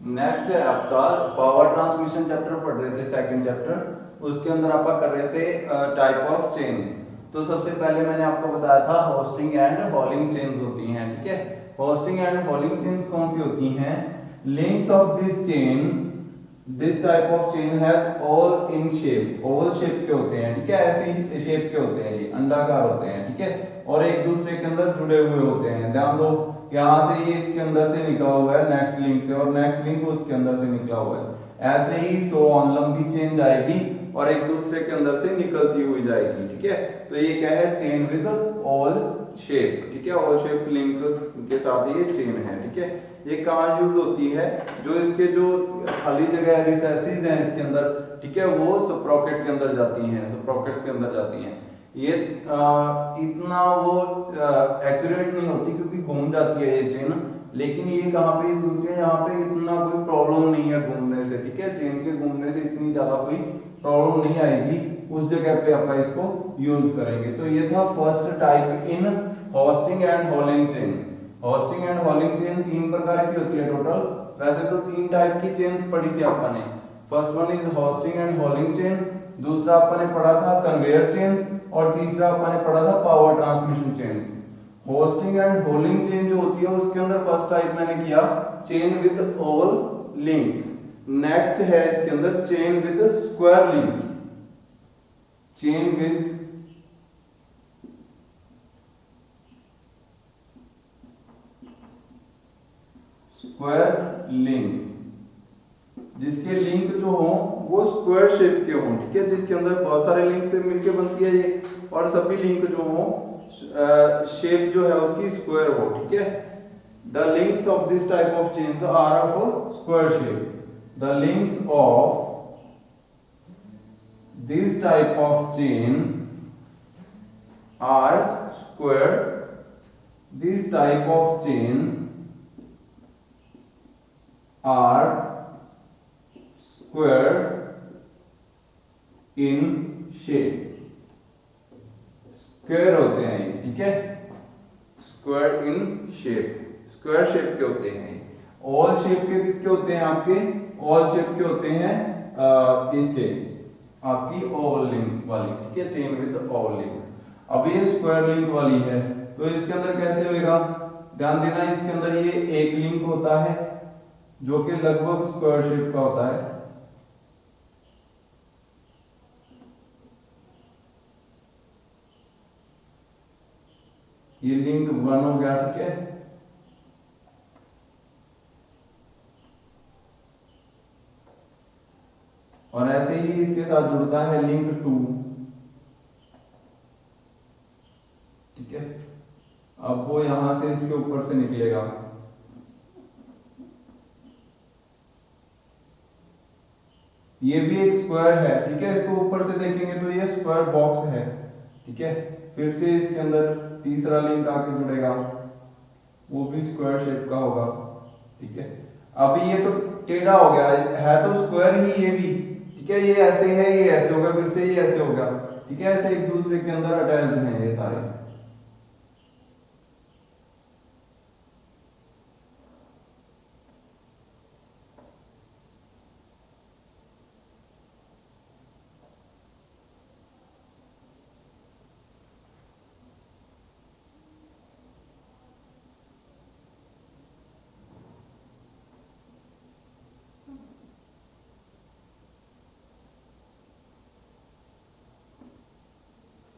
Next है आपका power transmission chapter पढ़ रहे थे, सेकंड चैप्टर, उसके अंदर आप कर रहे थे टाइप ऑफ चेन्स। तो सबसे पहले मैंने आपको बताया था होस्टिंग एंड हॉलिंग चेन्स होती हैं, ठीक है। होस्टिंग एंड हॉलिंग चेन्स कौन सी होती हैं? Links of this chain, this type of chain have all in shape, Oval shape के होते हैं, ठीक है, ऐसी शेप के होते हैं, ये अंडाकार होते हैं, ठीक है, और एक दूसरे के अंदर जुड़े हुए होते हैं। ध्यान दो, यहाँ से ये इसके अंदर से निकला हुआ है नेक्स्ट लिंक से, और नेक्स्ट लिंक उसके अंदर से निकला हुआ है, ऐसे ही सो ऑन लंबी चेन जाएगी और एक दूसरे के अंदर से निकलती हुई जाएगी, ठीक है। तो ये क्या है? चेन विद ऑल शेप, ठीक है, ऑल शेप लिंक के साथ ये चेन है, ठीक है। ये कहाँ यूज होती है? जो इसके जो खाली जगह रिसेसिस हैं इसके अंदर, ठीक है, वो स्प्रॉकेट के अंदर जाती हैं, स्प्रॉकेट्स के अंदर जाती हैं। ये इतना वो एक्यूरेट नहीं होती क्योंकि घूम जाती है ये चेन, लेकिन ये कहाँ पे यूज होती है? यहाँ पे इतना कोई प्रॉब्लम नहीं है घूमने से, ठीक है, चेन के घूमने से इतनी ज्यादा कोई प्रॉब्लम नहीं आएगी, उस जगह पे आप इसको यूज करेंगे। तो ये था first type in hosting and hauling chain. Hosting and hauling chain तीन प्रकार की होती है टोटल। वैसे तो तीन टाइप की चेन्स पढ़ी थी आपने। First one is hosting and hauling chain, दूसरा आपने पढ़ा था कन्वेयर चेन्स, और तीसरा आपने पढ़ा था power transmission chains. Hosting and hauling chain जो होती है उसके अंदर फर्स्ट टाइप मैंने किया chain with all links. Next है इसके अंदर chain with square links, chain with square links, जिसके लिंक जो हो वो स्क्वायर शेप के हों, ठीक है, जिसके अंदर बहुत सारे लिंक से मिलकर बनती है ये, और सभी लिंक जो हो शेप जो है उसकी स्क्वायर हो, ठीक है। The links of this type of chains are of square shape. The links of this type of chain are square. This type of chain are square in shape. Square होते हैं ये, ठीक है, square in shape, square shape के होते हैं। All shape के किसके होते हैं? आपके ऑल शेप के होते हैं इसके आपकी ओवल लिंक्स वाली, ठीक है, चेन विद ओवल लिंक। अब ये स्क्वायर लिंक वाली है, तो इसके अंदर कैसे होएगा? ध्यान देना, इसके अंदर ये एक लिंक होता है जो कि लगभग स्क्वायर शेप का होता है, ये लिंक वन हो गया, ठीक है। और ऐसे ही इसके साथ जुड़ता है लिंक टू, ठीक है। अब वो यहां से इसके ऊपर से निकलेगा, ये भी एक स्क्वायर है, ठीक है, इसको ऊपर से देखेंगे तो ये स्क्वायर बॉक्स है, ठीक है। फिर से इसके अंदर तीसरा लिंक आके जुड़ेगा, वो भी स्क्वायर शेप का होगा, ठीक है। अब ये तो टेढ़ा हो गया है, तो स्क्वायर ही ये भी, ठीक है, ये ऐसे है, ये ऐसे होगा, फिर से ये ऐसे होगा, ठीक है, ऐसे एक दूसरे के अंदर अटैच्ड हैं ये सारे।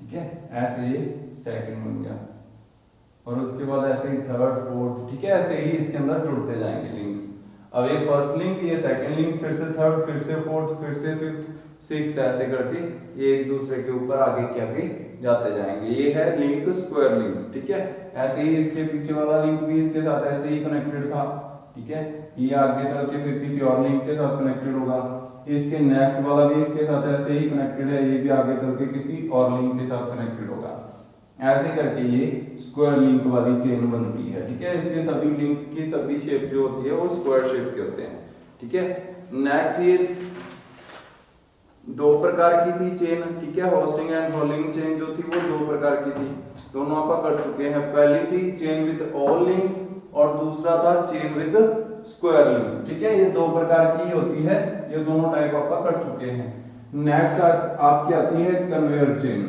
ठीक है, ऐसे ही सेकंड बन गया, और उसके बाद ऐसे ही थर्ड फोर्थ, ठीक है, ऐसे ही इसके अंदर जुड़ते जाएंगे लिंक्स। अब ये फर्स्ट लिंक, ये सेकंड लिंक, फिर से थर्ड, फिर से फोर्थ, फिर से फिफ्थ, सिक्स्थ, ऐसे करके ये एक दूसरे के ऊपर आगे के आगे जाते जाएंगे। ये है लिंक स्क्वायर लिंक्स, ठीक है। ऐसे ही इसके पीछे वाला लिंक भी इसके साथ ऐसे ही कनेक्टेड था, ठीक है, ये आगे चल के फिर किसी और लिंक के साथ कनेक्टेड होगा, इसके नेक्स्ट वाला भी इसके साथ ऐसे ही कनेक्टेड है, ये भी आगे चल के किसी और लिंक के साथ कनेक्टेड होगा। ऐसे करके ये स्क्वायर लिंक वाली चेन बनती है, ठीक है। इसके सभी लिंक्स की सभी शेप जो होती है वो स्क्वायर शेप के होते हैं, ठीक है। नेक्स्ट ये दो प्रकार की थी चेन, ठीक है, होस्टिंग एंड हॉलिंग चेन जो थी वो दो प्रकार की थी, दोनों आप कर चुके हैं। पहली थी चेन विद ऑल लिंक्स और दूसरा था चेन विद स्क्वायर लिंक्स। ठीक है, ये दो प्रकार की होती है, ये दोनों टाइप आपका कर चुके हैं। नेक्स्ट आपकी आती है कन्वेयर चेन।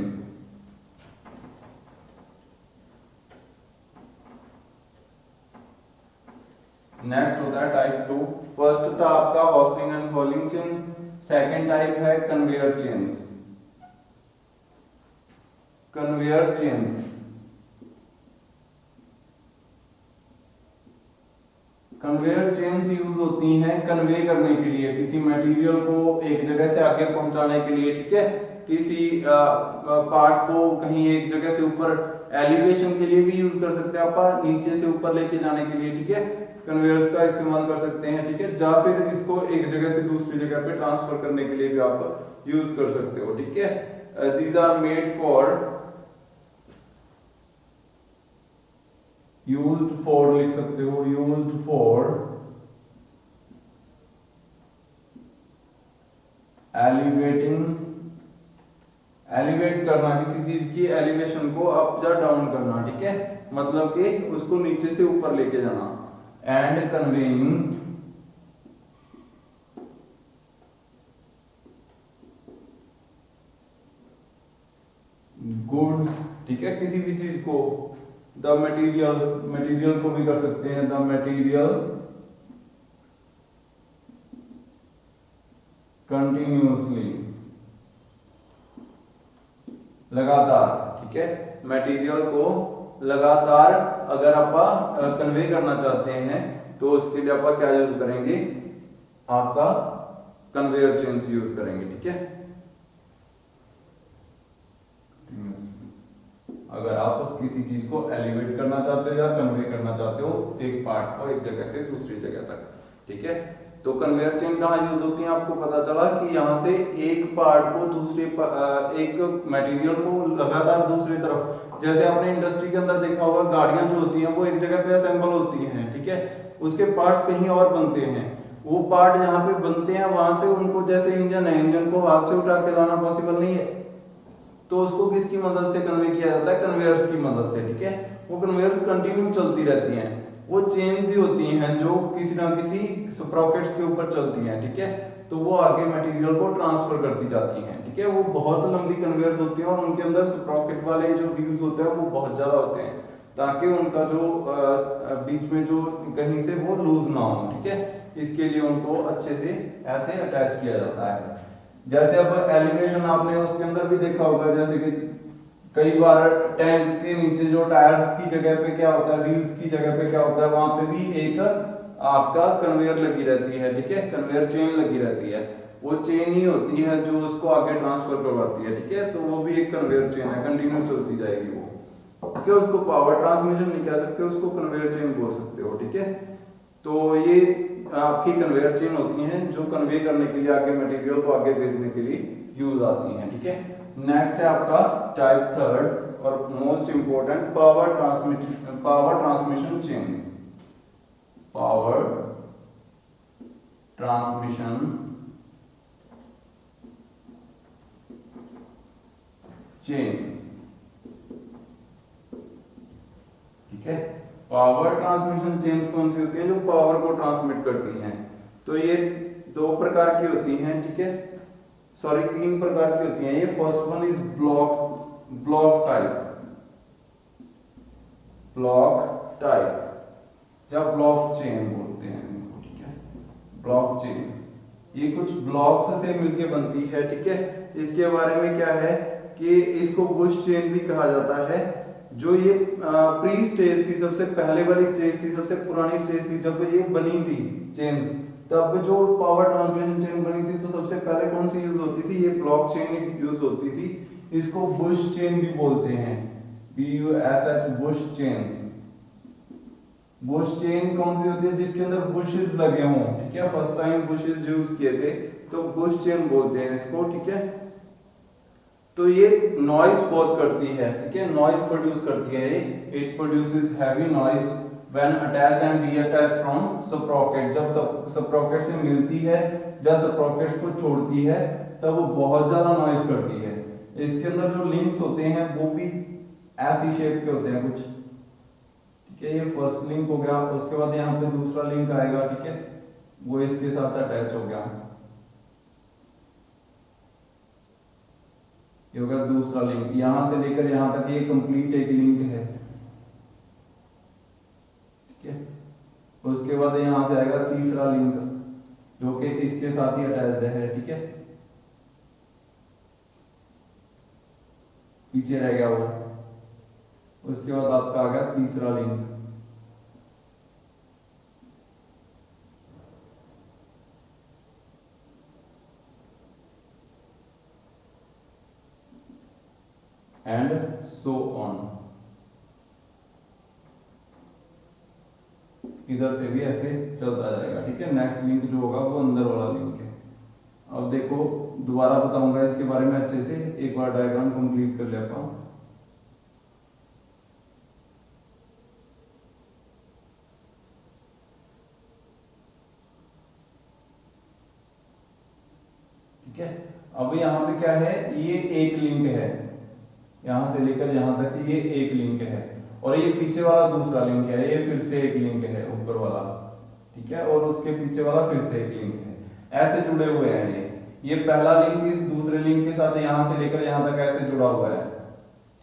नेक्स्ट होता है टाइप 2। फर्स्ट था आपका hoisting and hauling chain, second type है conveyor chains. Conveyor chains conveyor chains use होती हैं कन्वे करने के लिए, किसी मटेरियल को एक जगह से आगे पहुंचाने के लिए। ठीक है, किसी पार्ट को कहीं एक जगह से ऊपर एलिवेशन के लिए भी यूज कर सकते हैं आप, नीचे से ऊपर लेके जाने के लिए। ठीक है, कन्वेयर्स का इस्तेमाल कर सकते हैं। ठीक है, या फिर इसको एक जगह से दूसरी जगह पे ट्रांसफर करने के लिए भी आप यूज कर सकते हो। ठीक है, these are made for used for लिख सकते हो, यूज्ड फॉर एलिवेट करना, किसी चीज की एलिवेशन को अप या डाउन करना। ठीक है, मतलब कि उसको नीचे से ऊपर लेके जाना। And conveying goods. ठीक है, किसी भी चीज को, द मटेरियल को भी कर सकते हैं, द मटेरियल कंटिन्यूअसली, लगातार। ठीक है, मटेरियल को लगातार अगर आप कन्वे करना चाहते हैं तो उसके लिए आप क्या यूज करेंगे, आपका कन्वेयर चेन्स यूज करेंगे। ठीक है, अगर आप किसी चीज को एलिवेट करना चाहते हो या कन्वे करना चाहते हो एक पार्ट को एक जगह से दूसरी जगह तक। ठीक है, तो कन्वेयर चेन कहाँ यूज होती है, आपको पता चला कि यहाँ से एक पार्ट को दूसरे एक मटेरियल को लगातार दूसरी तरफ, जैसे आपने इंडस्ट्री के अंदर देखा होगा गाड़ियां जो होती हैं वो एक जगह पे असेंबल होती हैं। ठीक है, उसके पार्ट्स कहीं और बनते हैं, वो पार्ट जहाँ पे बनते हैं वहां से उनको, जैसे इंजन है, इंजन को हाथ से उठा के लाना पॉसिबल नहीं है, तो उसको किसकी मदद से कन्वे किया जाता है, कन्वेयर्स की मदद से। ठीक है, वो कन्वेयर्स कंटिन्यू चलती रहती हैं, वो चेन्स ही होती हैं जो किसी ना किसी स्प्रॉकेट्स के ऊपर चलती हैं। ठीक है, तो वो आगे मटेरियल को ट्रांसफर करती जाती हैं। ठीक है, वो बहुत लंबी कन्वेयर्स होती हैं और उनके अंदर स्प्रॉकेट वाले जो व्हील्स होते हैं वो बहुत ज्यादा होते हैं, ताकि उनका जो बीच में जो कहीं से वो लूज ना हो। ठीक है, इसके लिए उनको अच्छे से ऐसे अटैच किया जाता है। जैसे अब एलिवेशन आपने उसके अंदर भी देखा होगा, जैसे कि कई बार टैंक के नीचे जो टायर्स की जगह पे क्या होता है, व्हील्स की जगह पे क्या होता है, वहां पे भी एक आपका कन्वेयर लगी रहती है। ठीक है, कन्वेयर चेन लगी रहती है, वो चेन ही होती है जो उसको आगे ट्रांसफर करवाती है। ठीक है, तो वो भी एक कन्वेयर चेन है, कंटिन्यू चलती जाएगी वो। ठीक है, उसको पावर ट्रांसमिशन नहीं कह सकते, उसको कन्वेयर चेन बोल सकते हो। ठीक है, तो ये आपकी कन्वेयर चेन होती हैं जो कन्वे करने के लिए, आगे मटेरियल को आगे भेजने के लिए यूज आती हैं। ठीक है, नेक्स्ट है आपका टाइप थर्ड और most important, power transmission chains. Power transmission chains. ठीक है, पावर ट्रांसमिशन चेन्स कौन सी होती है, जो पावर को ट्रांसमिट करती हैं। तो ये दो प्रकार की होती हैं। ठीक है, सॉरी तीन प्रकार की होती हैं ये। First one is block type या ब्लॉक चेन बोलते हैं इनको। ठीक है, ब्लॉक चेन ये कुछ ब्लॉक्स से मिलके बनती है। ठीक है, इसके बारे में क्या है कि इसको बुश चेन भी कहा जाता है। जो ये प्री स्टेज थी, सबसे पहले वाली स्टेज थी, सबसे पुरानी स्टेज थी, जब ये बनी थी चेन्स, तब जो पावर ट्रांसमिशन चेन बनी थी तो सबसे पहले कौन सी यूज होती थी, ये ब्लॉक चेन यूज होती थी। इसको बुश चेन भी बोलते हैं, BUSH, Bush chains. Bush chain कौन सी होती है, जिसके अंदर बुशेस लगे हों। ठीक है, फर्स्ट टाइम बुशेस यूज किए थे तो बुश चेन बोलते हैं इसको। ठीक है, तो ये नॉइस बहुत करती है। ठीक है, नॉइस प्रोड्यूस करती है, it produces heavy noise when attached and detached from sprocket. जब स्प्रॉकेट से मिलती है या स्प्रॉकेट्स को छोड़ती है तब वो बहुत ज्यादा नॉइस करती है। इसके अंदर जो लिंक्स होते हैं वो भी ऐसी शेप के होते हैं कुछ। ठीक है, ये फर्स्ट लिंक हो गया। उसके बाद यहाँ पे दूसरा लिंक आएगा, ठीक है, वो इसके साथ अटैच हो गया, ये हो गया दूसरा लिंक। यहां से लेकर यहां तक ये कंप्लीट एक लिंक है, ठीक है। उसके बाद यहां से आएगा तीसरा लिंक जो कि इसके साथ ही अटैच्ड है, ठीक है, पीछे रह गया वो। उसके बाद आपका आ गया तीसरा लिंक, एंड सो ऑन। इधर से भी ऐसे चलता जाएगा, ठीक है। नेक्स्ट लिंक जो होगा वो अंदर वाला लिंक है। अब देखो दोबारा बताऊंगा इसके बारे में अच्छे से, एक बार डायग्राम कंप्लीट कर लेता हूं। ठीक है, अब यहाँ पे क्या है, ये एक लिंक है, यहां से लेकर यहां तक ये एक लिंक है, और ये पीछे वाला दूसरा लिंक है, ये फिर से एक लिंक है ऊपर वाला, ठीक है, और उसके पीछे वाला फिर से एक लिंक है। ऐसे जुड़े हुए हैं ये पहला लिंक इस दूसरे लिंक के साथ यहां से लेकर यहां तक ऐसे जुड़ा हुआ है,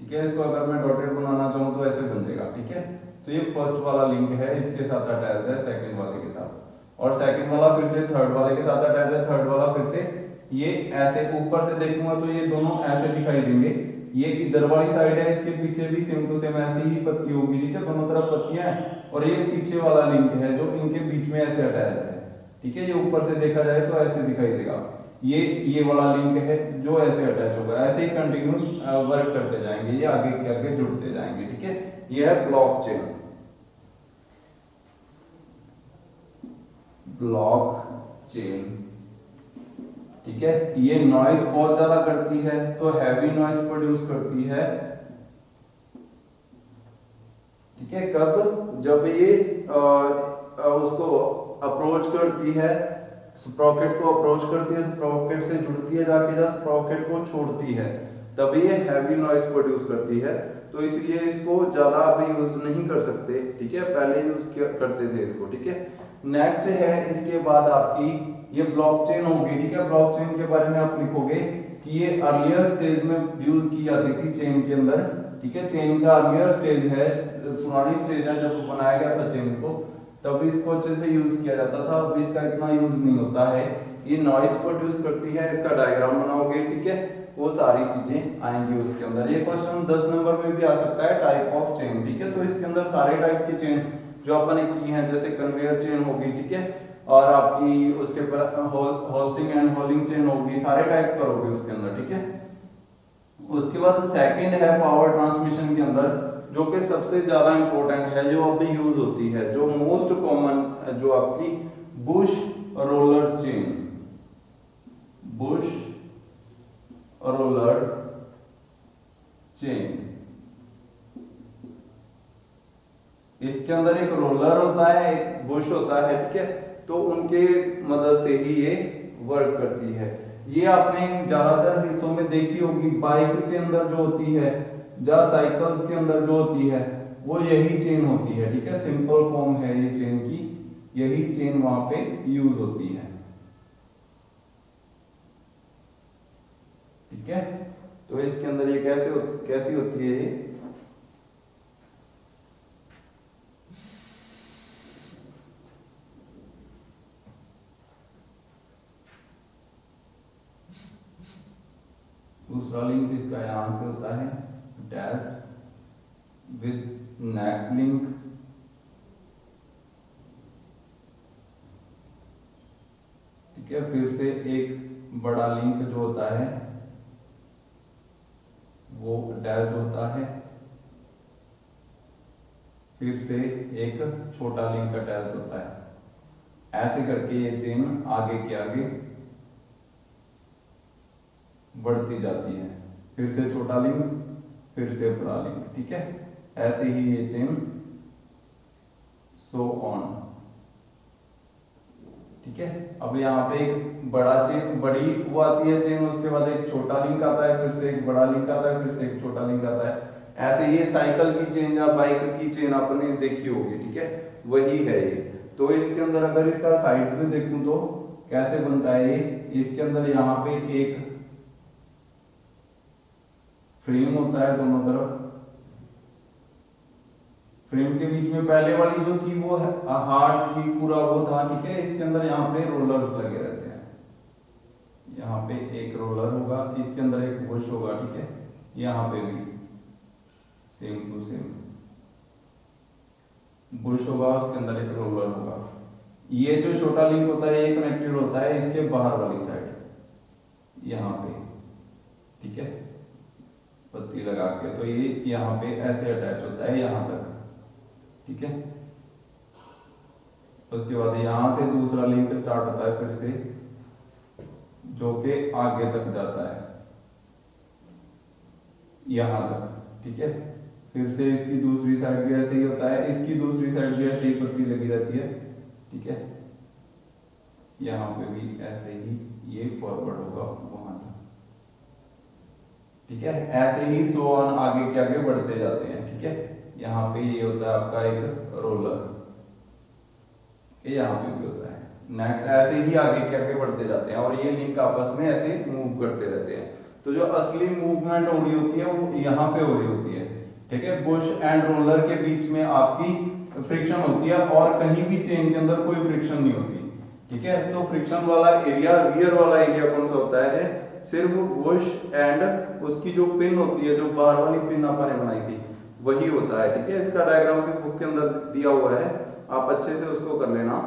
ठीक है। इसको अगर मैं डॉटेड बनाना चाहूँ तो ऐसे बन जाएगा, ठीक है। तो ये फर्स्ट वाला लिंक है, इसके साथ अटैच है सेकंड वाले के साथ, और सेकंड वाला फिर से थर्ड वाले के साथ अटैच है, थर्ड वाला फिर से ये ऐसे ऊपर से देखूंगा तो ये दोनों ऐसे दिखाई देंगे। ये इधर वाली साइड है, इसके पीछे भी सेम टू सेम ऐसी ही पत्ती होगी, ठीक है, दोनों तरफ पत्तियां हैं, और ये पीछे वाला लिंक है जो इनके बीच में ऐसे अटैच है, ठीक है। ये ऊपर से देखा जाए तो ऐसे दिखाई देगा, ये वाला लिंक है जो ऐसे अटैच होगा। ऐसे ही कंटिन्यूस वर्क करते जाएंगे, ये आगे के आगे जुड़ते जाएंगे, ठीक है। ये है ब्लॉकचेन। ब्लॉकचेन, ठीक है। ये नॉइज बहुत ज्यादा करती है, तो हैवी नॉइज प्रोड्यूस करती है, ठीक है। कब, जब ये उसको अप्रोच करती है, स्प्रॉकेट को अप्रोच करती है, स्प्रॉकेट से जुड़ती है जाके, जब स्प्रॉकेट को छोड़ती है तब ये हैवी नॉइज प्रोड्यूस करती है। तो इसलिए इसको ज्यादा अभी यूज नहीं कर सकते, ठीक है, पहले यूज करते थे इसको, ठीक है। नेक्स्ट है इसके बाद आपकी ये ब्लॉकचेन होगी, ठीक है। ब्लॉकचेन के बारे में आप लिखोगे कि ये अर्लियर स्टेज में यूज की जाती थी चेन के अंदर, ठीक है। चेन का अर्लियर स्टेज है, पुरानी स्टेज है, जब बनाया गया था चेन को तब इसको अच्छे से यूज किया जाता था, अब इसका इतना यूज नहीं होता है। ये नॉइस प्रोड्यूस करती है, इसका डायग्राम बनाओगे, ठीक है, वो सारी चीजें आएंगी उसके अंदर। ये क्वेश्चन 10 नंबर में भी आ सकता है, टाइप ऑफ चेन, ठीक है। तो इसके अंदर सारे टाइप की चेन जो अपन ने की है, जैसे कन्वेयर चेन होगी, ठीक है, और आपकी उसके ऊपर होस्टिंग एंड होल्डिंग चेन होगी, सारे टाइप करोगे उसके अंदर, ठीक है। उसके बाद सेकंड है पावर ट्रांसमिशन के अंदर, जो कि सबसे ज्यादा इंपॉर्टेंट है, जो अभी यूज होती है, जो मोस्ट कॉमन, जो आपकी Bush roller chain, Bush roller chain. इसके अंदर एक रोलर होता है, एक बुश होता है, ठीक है, तो उनके मदद से ही ये वर्क करती है। ये आपने ज्यादातर हिस्सों में देखी होगी, बाइक के अंदर जो होती है, या साइकिल्स के अंदर जो होती है, वो यही चेन होती है, ठीक है। सिंपल फॉर्म है ये चेन की, यही चेन वहां पे यूज होती है, ठीक है। तो इसके अंदर ये कैसी होती है, ये दूसरा लिंक इसका यहां से होता है अटैच्ड विद नेक्स्ट लिंक, ठीक है। फिर से एक बड़ा लिंक जो होता है वो अटैच होता है, फिर से एक छोटा लिंक अटैच होता है। ऐसे करके ये चेन आगे के आगे बढ़ती जाती है, फिर से छोटा लिंक, फिर से बड़ा लिंक, ठीक है। ऐसे ही ये चेन सो ऑन, ठीक है। अब यहाँ पे एक बड़ा चेन, बड़ी वो आती है चेन, उसके बाद एक छोटा लिंक आता है, फिर से एक बड़ा लिंक आता है, फिर से एक छोटा लिंक आता है। ऐसे ये साइकिल की चेन या बाइक की चेन आपने देखी होगी, ठीक है, वही है ये। तो इसके अंदर अगर इसका साइड पे देखूं तो कैसे बनता है ये, इसके अंदर यहाँ पे एक फ्रेम होता है दोनों तरफ, फ्रेम के बीच में पहले वाली जो थी वो हार्ड थी, पूरा वो था, ठीक है। इसके अंदर यहाँ पे रोलर्स लगे रहते हैं, यहाँ पे एक रोलर होगा, इसके अंदर एक बुश होगा, ठीक है, यहाँ पे भी सेम टू सेम बुश होगा, उसके अंदर एक रोलर होगा। ये जो छोटा लिंक होता है ये कनेक्टेड होता है इसके बाहर वाली साइड यहाँ पे, ठीक है, पत्ती लगा के। तो ये यहाँ पे ऐसे अटैच होता है यहाँ तक, ठीक है। उसके बाद यहां से दूसरा लिंक स्टार्ट होता है फिर से, जो कि आगे तक जाता है यहां तक, ठीक है। फिर से इसकी दूसरी साइड भी ऐसे ही होता है, इसकी दूसरी साइड भी ऐसे ही पत्ती लगी रहती है, ठीक है। यहां पे भी ऐसे ही ये फॉरवर्ड होगा वहां तक, ठीक है। ऐसे ही सो ऑन आगे के आगे बढ़ते जाते हैं, ठीक है। यहाँ पे ये होता है आपका एक रोलर, ये यहाँ पे भी होता है। नेक्स्ट ऐसे ही आगे के आगे बढ़ते जाते हैं और ये लिंक आपस में ऐसे मूव करते रहते हैं। तो जो असली मूवमेंट हो रही होती है वो यहाँ पे हो रही होती है, ठीक है। बुश एंड रोलर के बीच में आपकी फ्रिक्शन होती है और कहीं भी चेन के अंदर कोई फ्रिक्शन नहीं होती, ठीक है। तो फ्रिक्शन वाला एरिया, रियर वाला एरिया कौन सा होता है, सिर्फ बुश एंड उसकी जो पिन होती है, जो बाहर वाली पिन आपने बनाई थी वही होता है, ठीक है। इसका डायग्राम भी बुक के अंदर दिया हुआ है, आप अच्छे से उसको कर लेना।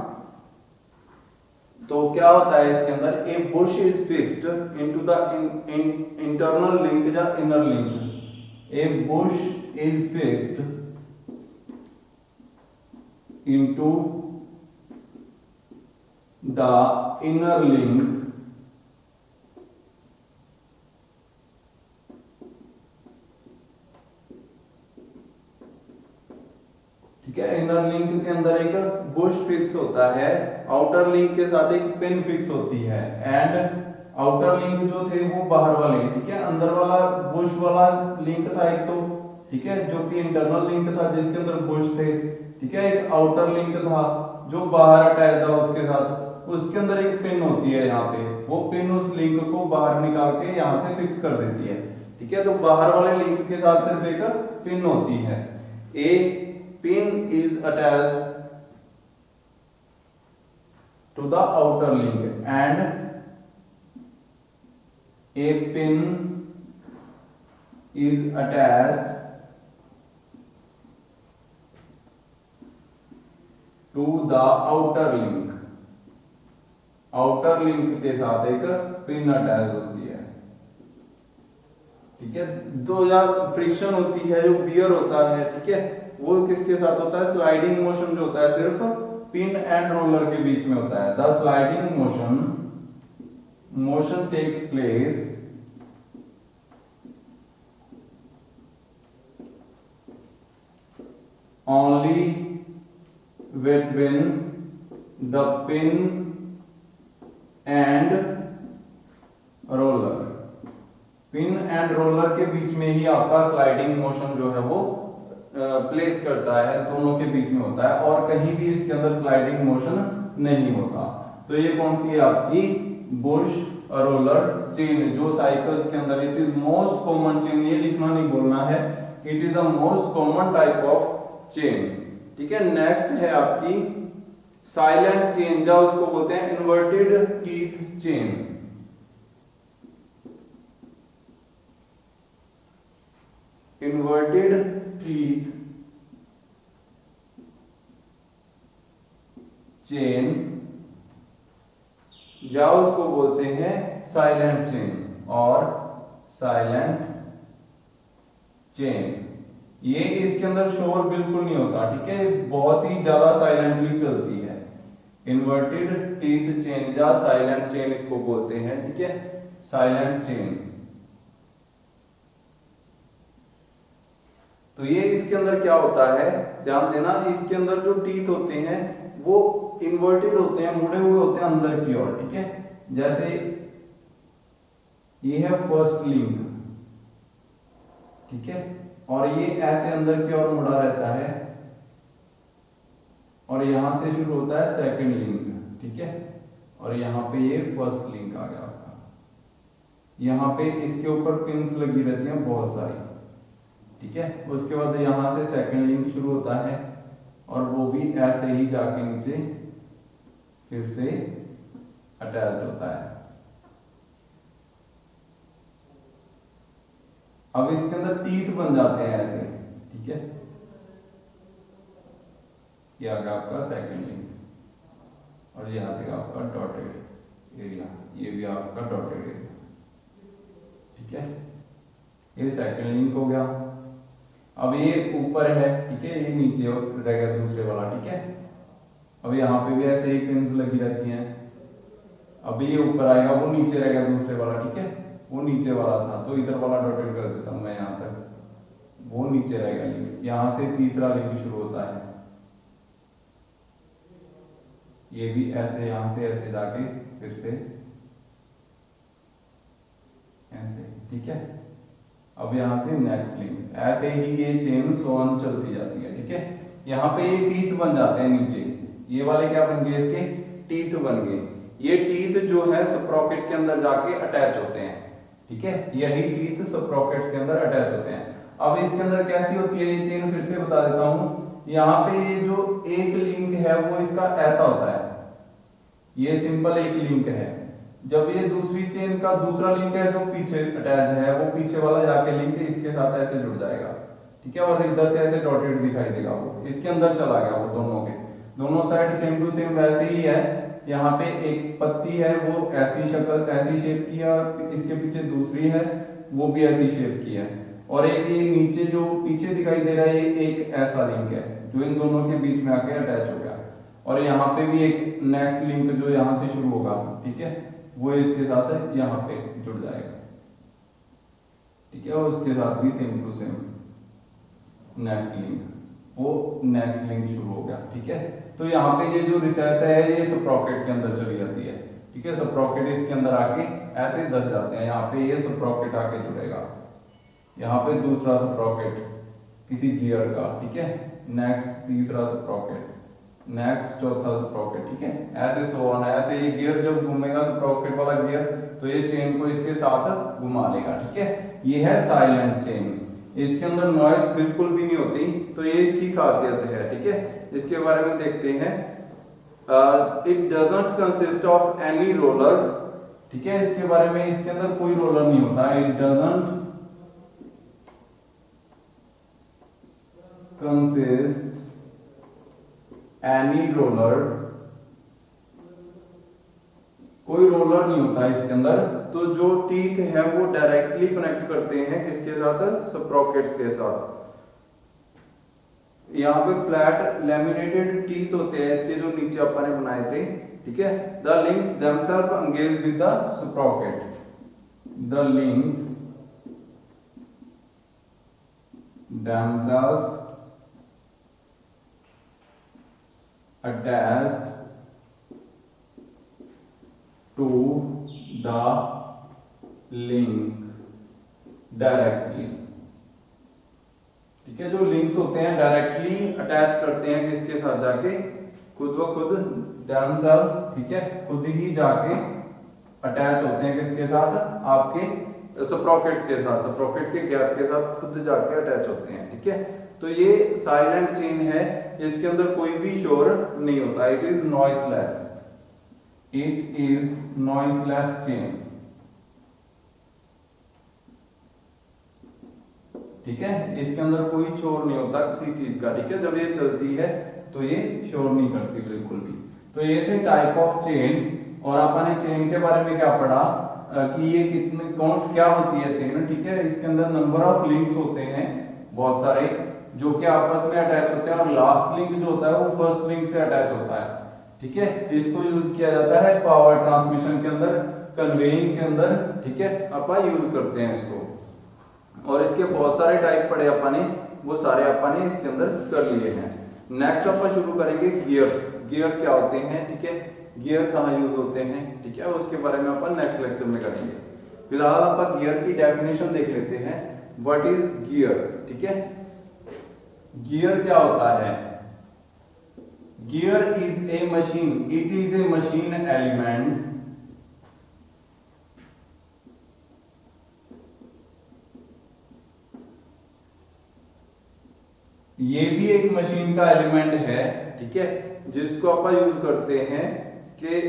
तो क्या होता है इसके अंदर, a bush is fixed into the internal link या inner link. A bush is fixed into the inner link ठीक है। इनर लिंक के अंदर एक बुश फिक्स होता है, आउटर लिंक के साथ एक पिन फिक्स होती है, एंड आउटर लिंक जो थे वो बाहर वाले, ठीक है। अंदर वाला बुश वाला लिंक था एक तो, ठीक है, जो कि इंटरनल लिंक था जिसके अंदर बुश थे, ठीक है। एक आउटर लिंक था जो बाहर अटैच था उसके साथ, उसके अंदर एक पिन होती है यहाँ पे, वो पिन उस लिंक को बाहर निकाल के यहाँ से फिक्स कर देती है, ठीक है। तो बाहर वाले लिंक के साथ सिर्फ एक पिन होती है। ए pin is attached to the outer link and a pin is attached to the outer link। Outer link के साथ एक पिन अटैच होती है, ठीक है। दो या फ्रिक्शन होती है, जो बियर होता है, ठीक है, वो किसके साथ होता है, स्लाइडिंग मोशन जो होता है सिर्फ पिन एंड रोलर के बीच में होता है। The sliding motion takes place only when the pin and roller, pin and roller के बीच में ही आपका स्लाइडिंग मोशन जो है वो प्लेस करता है, दोनों के बीच में होता है और कहीं भी इसके अंदर स्लाइडिंग मोशन नहीं होता। तो ये कौन सी है आपकी बुश रोलर चेन, जो साइकिल्स के अंदर it is most common chain, ये लिखना नहीं बोलना है, it is the most common type of chain, ठीक है। नेक्स्ट है आपकी साइलेंट चेन, जो उसको बोलते हैं inverted teeth chain. Inverted teeth chain, या उसको बोलते हैं साइलेंट चेन और साइलेंट चेन। ये इसके अंदर शोर बिल्कुल नहीं होता, ठीक है, बहुत ही ज्यादा साइलेंटली चलती है। इन्वर्टेड टीथ चेन या साइलेंट चेन इसको बोलते हैं, ठीक है, साइलेंट चेन। तो ये इसके अंदर क्या होता है, ध्यान देना, इसके अंदर जो टीथ होते हैं वो इन्वर्टेड होते हैं, मुड़े हुए होते हैं अंदर की ओर, ठीक है। जैसे ये है फर्स्ट लिंक, ठीक है, और ये ऐसे अंदर की ओर मुड़ा रहता है और यहां से शुरू होता है सेकंड लिंक, ठीक है। और यहाँ पे ये फर्स्ट लिंक आ गया आपका। यहाँ पे इसके ऊपर पिंस लगी रहती हैं बहुत सारी, ठीक है। उसके बाद यहाँ से सेकंड लिंक शुरू होता है और वो भी ऐसे ही जाके नीचे फिर से अटैच होता है। अब इसके अंदर टीथ बन जाते हैं ऐसे, ठीक है। ये आ गया आपका सेकंड लिंक और ये आ जाएगा आपका डॉटेड एरिया, ये भी आपका डॉटेड एरिया, ठीक है। ये सेकंड लिंक हो गया। अब ये ऊपर है, ठीक है, ये नीचे रह गया दूसरे वाला, ठीक है। अब यहाँ पे भी ऐसे ही पिंस लगी रहती हैं। अभी ये ऊपर आएगा, वो नीचे रह गया दूसरे वाला, ठीक है। वो नीचे वाला था तो इधर वाला डॉटेड कर देता हूं मैं यहाँ तक, वो नीचे रहेगा लिंक। यहाँ से तीसरा लिंक शुरू होता है, ये भी ऐसे यहाँ से ऐसे जाके फिर से ऐसे, ठीक है। अब यहाँ से नेक्स्ट लिंक, ऐसे ही ये चेन सोन चलती जाती है, ठीक है। यहाँ पे ये टीथ बन जाते हैं नीचे, ये वाले क्या बन गए, इसके टीथ बन गए। ये टीथ जो है स्प्रॉकेट के अंदर जाके अटैच होते हैं, ठीक है। यही टीथ स्प्रॉकेट्स के अंदर अटैच होते हैं। अब इसके अंदर कैसी होती है ये चेन, फिर से बता देता हूं। यहाँ पे ये जो एक लिंक है वो इसका ऐसा होता है, ये सिंपल एक लिंक है। जब ये दूसरी चेन का दूसरा लिंक है जो पीछे अटैच है, वो पीछे वाला जाके लिंक इसके साथ ऐसे जुड़ जाएगा, ठीक है। और इधर से ऐसे डॉटेड दिखाई देगा, वो इसके अंदर चला गया, वो दोनों के दोनों साइड सेम टू सेम वैसे ही है। यहाँ पे एक पत्ती है वो ऐसी शक्ल ऐसी शेप की है, इसके पीछे दूसरी है वो भी ऐसी शेप की है। और एक ये नीचे जो पीछे दिखाई दे रहा है ये एक ऐसा लिंक है जो इन दोनों के बीच में आके अटैच हो गया। और यहाँ पे भी एक नेक्स्ट लिंक जो यहाँ से शुरू होगा, ठीक है, वो इसके साथ यहाँ पे जुड़ जाएगा, ठीक है। और उसके साथ भी same to same next link, वो नेक्स्ट लिंक शुरू हो गया, ठीक है। तो यहाँ पे ये जो रिसेस है ये स्प्रॉकेट के अंदर चली जाती है, ठीक है। स्प्रॉकेट इसके अंदर आके ऐसे धस जाते हैं। यहाँ पे ये स्प्रॉकेट आके जुड़ेगा, यहाँ पे दूसरा स्प्रॉकेट किसी गियर का, ठीक है। नेक्स्ट तीसरा स्प्रॉकेट, नेक्स्ट चौथा स्प्रॉकेट, ठीक है। ऐसे सो ऑन, ऐसे ये गियर जब घूमेगा स्प्रॉकेट वाला गियर तो ये चेन को इसके साथ घुमा लेगा, ठीक है। ये है साइलेंट चेन, इसके अंदर नॉइज बिल्कुल भी नहीं होती, तो ये इसकी खासियत है, ठीक है। इसके बारे में देखते हैं। It doesn't consist of any roller, ठीक है। इसके बारे में, इसके अंदर कोई रोलर नहीं होता। It doesn't consist any roller, कोई रोलर नहीं होता इसके अंदर। तो जो टीथ है वो डायरेक्टली कनेक्ट करते हैं किसके साथ, स्प्रॉकेट्स के साथ। यहाँ पे फ्लैट लैमिनेटेड टीथ होते हैं इसके जो नीचे अपन ने बनाए थे, ठीक है। The links themselves engage with the sprocket, the links themselves attached to the link directly, ठीक है। जो लिंक्स होते हैं डायरेक्टली अटैच करते हैं किसके साथ, जाके खुद व खुद themselves, ठीक है, खुद ही जाके अटैच होते हैं किसके साथ, आपके स्प्रॉकेट्स के साथ, स्प्रॉकेट के गैप के साथ खुद जाके अटैच होते हैं, ठीक है। तो ये साइलेंट चेन है, इसके अंदर कोई भी शोर नहीं होता। It is noiseless, it is noiseless chain, ठीक है। इसके अंदर कोई शोर नहीं होता किसी चीज का, ठीक है। जब ये चलती है तो ये शोर नहीं करती बिल्कुल भी। तो ये थे टाइप ऑफ चेन। और अपन ने चेन के बारे में क्या पढ़ा कि ये कितने कौन क्या होती है चेन, ठीक है। इसके अंदर नंबर ऑफ लिंक्स होते हैं बहुत सारे जो कि आपस में अटैच होते हैं, और लास्ट लिंक जो होता है वो फर्स्ट लिंक से अटैच होता है, ठीक है। इसको यूज किया जाता है पावर ट्रांसमिशन के अंदर, कन्वेइंग के अंदर, ठीक है। अपन यूज करते हैं इसको। और इसके बहुत सारे टाइप पढ़े अपन ने, वो सारे अपन ने इसके अंदर कर लिए हैं। नेक्स्ट अपन शुरू करेंगे गियर्स। गियर क्या होते हैं, ठीक है, गियर कहाँ यूज होते हैं, ठीक है, उसके बारे में अपन नेक्स्ट लेक्चर में करेंगे। फिलहाल अपन गियर की डेफिनेशन देख लेते हैं। व्हाट इज गियर, ठीक है। गियर क्या होता है? Gear is a machine, it is A machine element ये भी एक मशीन का एलिमेंट है, ठीक है, जिसको आप यूज करते हैं कि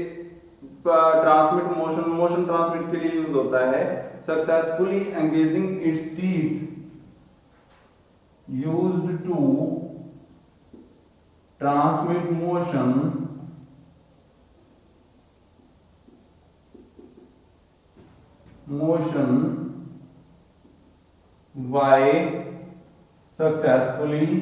ट्रांसमिट मोशन ट्रांसमिट के लिए यूज होता है। Successfully engaging its teeth used to transmit motion by successfully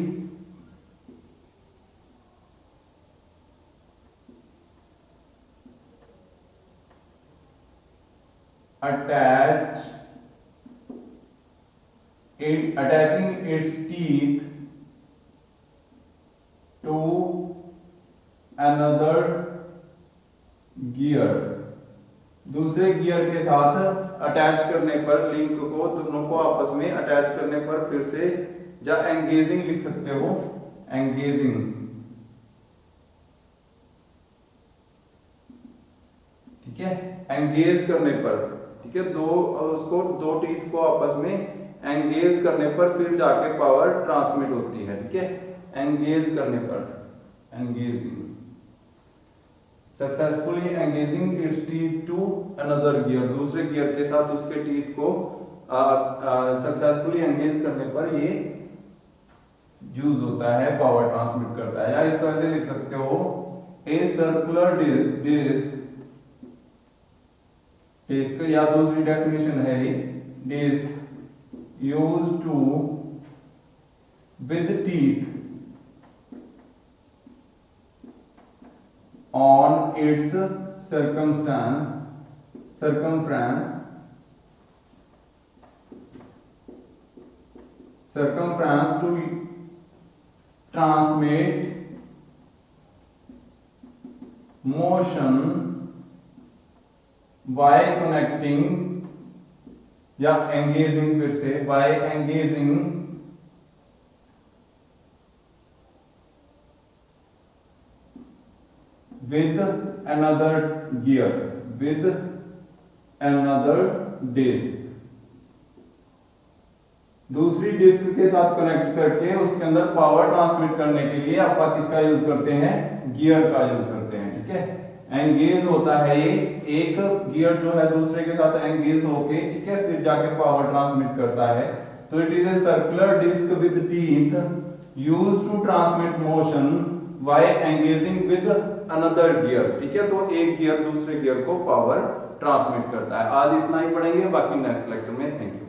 attaching its teeth to another gear, दूसरे गियर के साथ अटैच करने पर, लिंक को दोनों को आपस में अटैच करने पर फिर से, या एंगेजिंग लिख सकते हो, एंगेजिंग, ठीक है, एंगेज करने पर, ठीक है, दो टीथ को आपस में एंगेज करने पर फिर जाके पावर ट्रांसमिट होती है, ठीक है, एंगेज करने पर, engaging, successfully engaging its teeth to another gear, दूसरे गियर के साथ उसके टीथ को सक्सेसफुली एंगेज करने पर ये यूज होता है, पावर ट्रांसमिट करता है। या इसको ऐसे लिख सकते हो, ए सर्कुलर डिस्क, या दूसरी डेफिनेशन है disc use to with teeth on its circumference to transmit motion by connecting, या engaging, फिर से by engaging with another gear, with another disc, दूसरी डिस्क के साथ कनेक्ट करके उसके अंदर पावर ट्रांसमिट करने के लिए आप किसका यूज करते हैं? गियर का यूज करते हैं, ठीक है। एंगेज होता है ये, एक गियर जो है दूसरे के साथ एंगेज होके, ठीक है, फिर जाके पावर ट्रांसमिट करता है। तो it is a circular disc with teeth used to transmit motion by engaging with another gear, ठीक है। तो एक गियर दूसरे गियर को पावर ट्रांसमिट करता है। आज इतना ही पढ़ेंगे, बाकी नेक्स्ट लेक्चर में। Thank you.